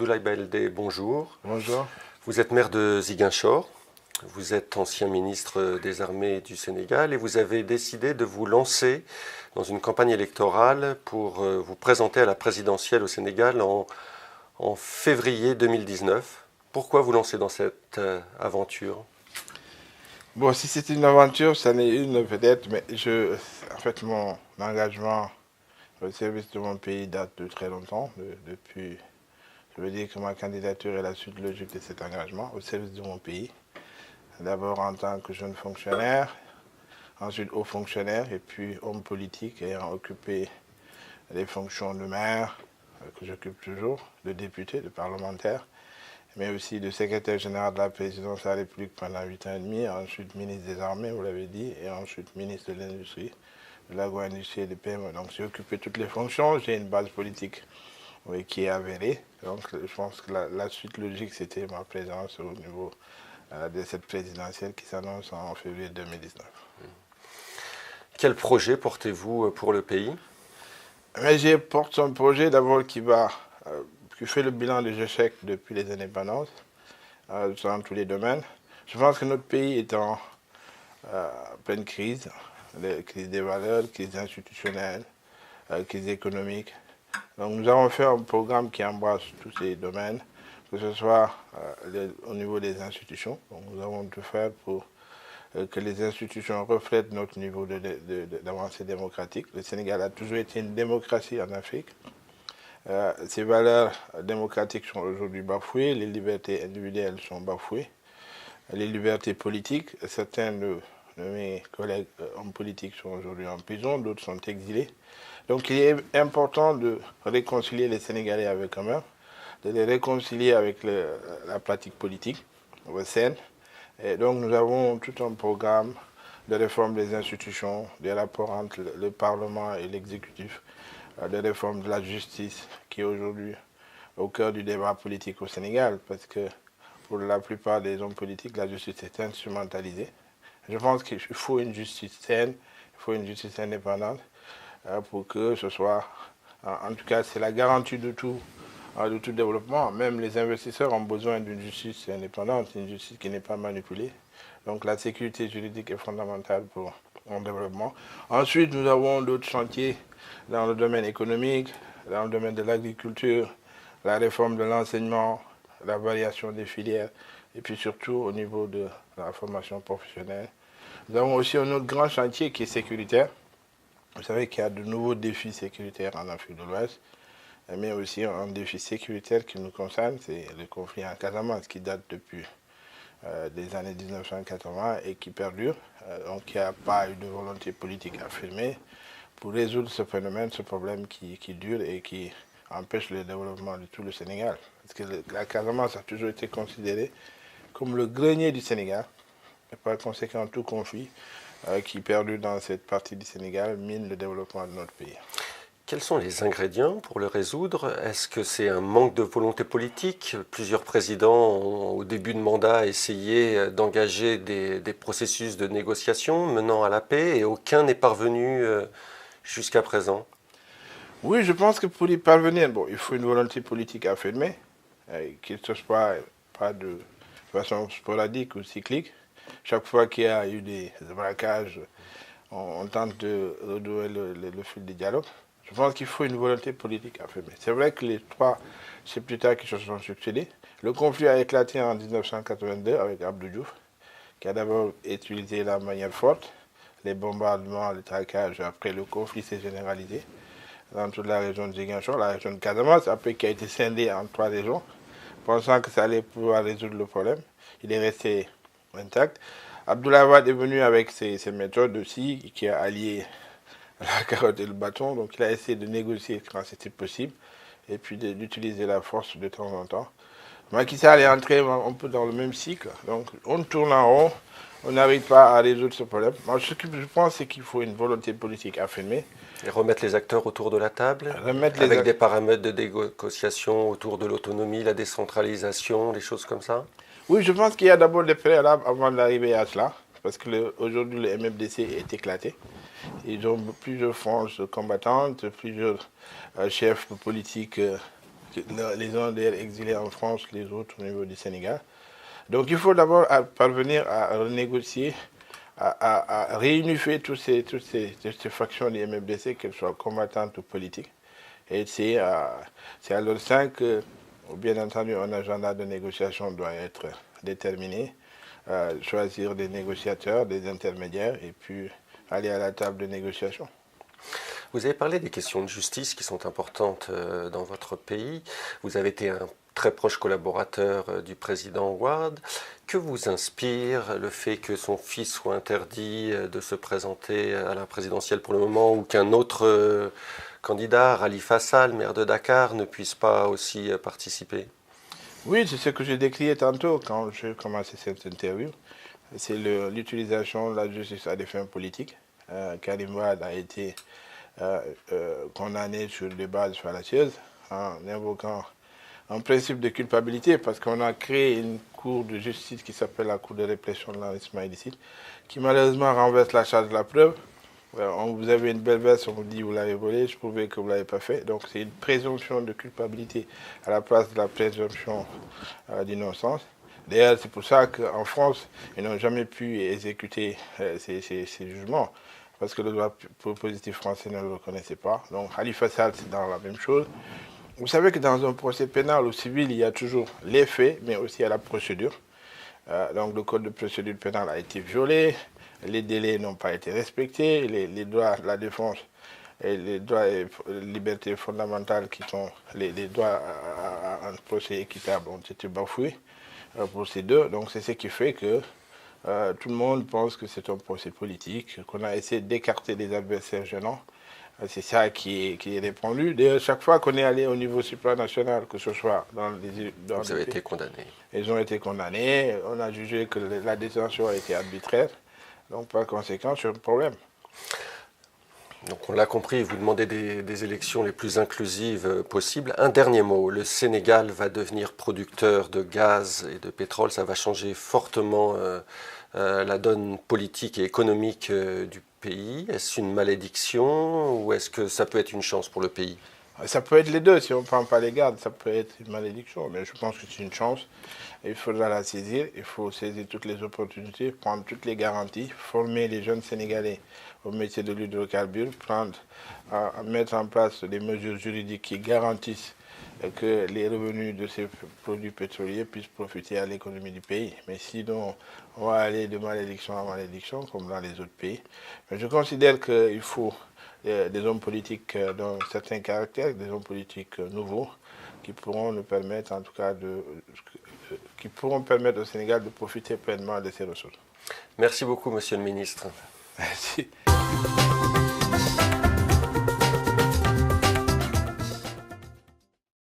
Abdoulaye Baldé, bonjour. Bonjour. Vous êtes maire de Ziguinchor, vous êtes ancien ministre des Armées du Sénégal et vous avez décidé de vous lancer dans une campagne électorale pour vous présenter à la présidentielle au Sénégal en février 2019. Pourquoi vous lancer dans cette aventure? Bon, si c'est une aventure, ça n'est une peut-être, mais en fait, mon engagement au service de mon pays date de très longtemps, depuis, je veux dire que ma candidature est la suite logique de cet engagement au service de mon pays. D'abord en tant que jeune fonctionnaire, ensuite haut fonctionnaire et puis homme politique ayant occupé les fonctions de maire, que j'occupe toujours, de député, de parlementaire, mais aussi de secrétaire général de la présidence de la République pendant 8 ans et demi, ensuite ministre des Armées, vous l'avez dit, et ensuite ministre de l'Industrie, de l'agro-industrie et des PME. Donc j'ai occupé toutes les fonctions, j'ai une base politique qui est avérée. Donc je pense que la suite logique, c'était ma présence au niveau de cette présidentielle qui s'annonce en février 2019. Quel projet portez-vous pour le pays? Mais je porte un projet d'abord qui fait le bilan des échecs depuis les indépendances, dans tous les domaines. Je pense que notre pays est en pleine crise des valeurs, crise institutionnelle, crise économique. Donc nous avons fait un programme qui embrasse tous ces domaines, que ce soit au niveau des institutions. Donc nous avons tout faire pour que les institutions reflètent notre niveau d'avancée démocratique. Le Sénégal a toujours été une démocratie en Afrique. Ces valeurs démocratiques sont aujourd'hui bafouées, les libertés individuelles sont bafouées, les libertés politiques, certains de mes collègues hommes politiques sont aujourd'hui en prison, d'autres sont exilés. Donc il est important de réconcilier les Sénégalais avec eux-mêmes, de les réconcilier avec la pratique politique saine. Et donc nous avons tout un programme de réforme des institutions, des rapports entre le Parlement et l'exécutif, de réforme de la justice qui est aujourd'hui au cœur du débat politique au Sénégal, parce que pour la plupart des hommes politiques, la justice est instrumentalisée. Je pense qu'il faut une justice saine, il faut une justice indépendante pour que ce soit, en tout cas c'est la garantie de tout développement. Même les investisseurs ont besoin d'une justice indépendante, une justice qui n'est pas manipulée. Donc la sécurité juridique est fondamentale pour mon développement. Ensuite, nous avons d'autres chantiers dans le domaine économique, dans le domaine de l'agriculture, la réforme de l'enseignement, la variation des filières, et puis surtout au niveau de la formation professionnelle. Nous avons aussi un autre grand chantier qui est sécuritaire. Vous savez qu'il y a de nouveaux défis sécuritaires en Afrique de l'Ouest, mais aussi un défi sécuritaire qui nous concerne, c'est le conflit en Casamance qui date depuis des années 1980 et qui perdure. Donc il n'y a pas eu de volonté politique affirmée pour résoudre ce phénomène, ce problème qui dure et qui empêche le développement de tout le Sénégal. Parce que la Casamance a toujours été considérée comme le grenier du Sénégal. Et par conséquent, tout conflit qui perdure dans cette partie du Sénégal mine le développement de notre pays. Quels sont les ingrédients pour le résoudre? Est-ce que c'est un manque de volonté politique? Plusieurs présidents ont, au début de mandat, essayé d'engager des processus de négociation menant à la paix et aucun n'est parvenu jusqu'à présent. Oui, je pense que pour y parvenir, bon, il faut une volonté politique affirmée, qu'il ne se soit pas de façon sporadique ou cyclique. Chaque fois qu'il y a eu des braquages, on tente de redouer le fil du dialogue. Je pense qu'il faut une volonté politique affirmée. C'est vrai que les trois chefs d'État qui se sont succédés, le conflit a éclaté en 1982 avec Abdou Diouf, qui a d'abord utilisé la manière forte, les bombardements, les traquages. Après, le conflit s'est généralisé dans toute la région de Ziguinchor, la région de Casamance, après qui a été scindée en 3 régions, pensant que ça allait pouvoir résoudre le problème. Il est resté intact. Abdoulaye Wade est venu avec ses méthodes aussi, qui a allié la carotte et le bâton. Donc il a essayé de négocier quand c'était possible et puis d'utiliser la force de temps en temps. Macky Sall est entré un peu dans le même cycle. Donc on tourne en rond, on n'arrive pas à résoudre ce problème. Moi, ce que je pense, c'est qu'il faut une volonté politique affirmée. Et remettre les acteurs autour de la table, avec des paramètres de négociation autour de l'autonomie, la décentralisation, des choses comme ça? Oui, je pense qu'il y a d'abord des préalables avant d'arriver à cela. Parce qu'aujourd'hui, le MFDC est éclaté. Ils ont plusieurs franges combattantes, plusieurs chefs politiques les uns d'ailleurs exilés en France, les autres au niveau du Sénégal. Donc il faut d'abord parvenir à renégocier, à réunifier toutes ces factions du MFDC, qu'elles soient combattantes ou politiques. Et c'est à leur sein que, bien entendu, un agenda de négociation doit être déterminé, choisir des négociateurs, des intermédiaires, et puis aller à la table de négociation. Vous avez parlé des questions de justice qui sont importantes dans votre pays. Vous avez été un très proche collaborateur du président Wade. Que vous inspire le fait que son fils soit interdit de se présenter à la présidentielle pour le moment, ou qu'un autre candidat, Khalifa Sall, maire de Dakar, ne puisse pas aussi participer? Oui, c'est ce que j'ai décrié tantôt quand j'ai commencé cette interview. C'est l'utilisation de la justice à des fins politiques. Karim Wade a été condamné sur des bases fallacieuses en invoquant un principe de culpabilité, parce qu'on a créé une cour de justice qui s'appelle la Cour de répression de l'enrichissement illicite, qui malheureusement renverse la charge de la preuve. Vous avez une belle veste, on vous dit vous l'avez volé, je prouvais que vous ne l'avez pas fait. Donc c'est une présomption de culpabilité à la place de la présomption d'innocence. D'ailleurs, c'est pour ça qu'en France, ils n'ont jamais pu exécuter ces jugements, parce que le droit positif français ne le reconnaissait pas. Donc Khalifa Sall, c'est dans la même chose. Vous savez que dans un procès pénal ou civil, il y a toujours les faits, mais aussi la procédure. Donc le code de procédure pénale a été violé, les délais n'ont pas été respectés, les droits de la défense et les droits et libertés fondamentales qui sont les droits à un procès équitable ont été bafoués pour ces deux. Donc c'est ce qui fait que tout le monde pense que c'est un procès politique, qu'on a essayé d'écarter les adversaires gênants. C'est ça qui est répandu. D'ailleurs, chaque fois qu'on est allé au niveau supranational, que ce soit dans les... Vous avez été condamnés. Ils ont été condamnés. On a jugé que la détention a été arbitraire. Donc, par conséquent, c'est un problème. Donc, on l'a compris, vous demandez des élections les plus inclusives possibles. Un dernier mot, le Sénégal va devenir producteur de gaz et de pétrole. Ça va changer fortement la donne politique et économique du pays. Est-ce une malédiction ou est-ce que ça peut être une chance pour le pays? Ça peut être les deux. Si on ne prend pas les gardes, ça peut être une malédiction. Mais je pense que c'est une chance. Il faudra la saisir. Il faut saisir toutes les opportunités, prendre toutes les garanties, former les jeunes Sénégalais au métier de l'hydrocarbure, mettre en place des mesures juridiques qui garantissent que les revenus de ces produits pétroliers puissent profiter à l'économie du pays. Mais sinon, on va aller de malédiction en malédiction, comme dans les autres pays. Mais je considère qu'il faut des hommes politiques d'un certain caractère, des hommes politiques nouveaux, qui pourront nous permettre, en tout cas, qui pourront permettre au Sénégal de profiter pleinement de ces ressources. Merci beaucoup, Monsieur le Ministre. Merci.